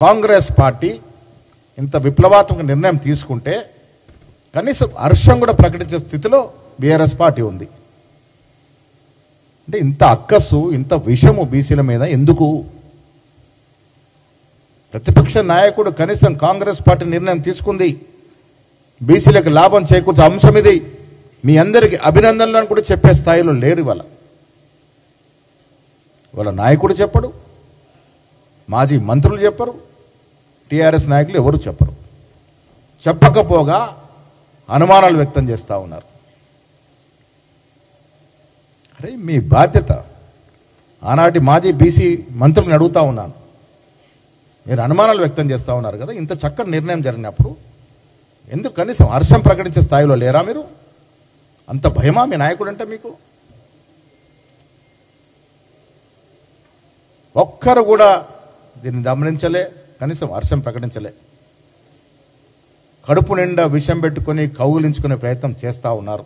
Congress party ఇంత విప్లవాత్మక నిర్ణయం తీసుకుంటే కనీసం హర్షం కూడా ప్రకటించే స్థితిలో బీఆర్ఎస్ పార్టీ ఉంది. అంటే ఇంత అక్కస్సు, ఇంత విషము బీసీల మీద ఎందుకు? ప్రతిపక్ష నాయకుడు కనీసం కాంగ్రెస్ పార్టీ నిర్ణయం తీసుకుంది, బీసీలకు లాభం చేకూర్చే అంశం ఇది, మీ అందరికీ అభినందనలను కూడా చెప్పే స్థాయిలో లేరు. వాళ్ళ నాయకుడు చెప్పడు, మాజీ మంత్రులు చెప్పరు, టీఆర్ఎస్ నాయకులు ఎవరు చెప్పరు. చెప్పకపోగా అనుమానాలు వ్యక్తం చేస్తూ ఉన్నారు. అరే మీ బాధ్యత. ఆనాటి మాజీ బీసీ మంత్రులను అడుగుతా ఉన్నాను, మీరు అనుమానాలు వ్యక్తం చేస్తూ ఉన్నారు కదా, ఇంత చక్కటి నిర్ణయం జరిగినప్పుడు ఎందుకు కనీసం హర్షం ప్రకటించే స్థాయిలో లేరా మీరు? అంత భయమా మీ నాయకుడు అంటే మీకు? ఒక్కరు కూడా దీన్ని గమనించలే, కనీసం హర్షం ప్రకటించలే. కడుపు నిండా విషం పెట్టుకుని కౌగులించుకునే ప్రయత్నం చేస్తూ ఉన్నారు.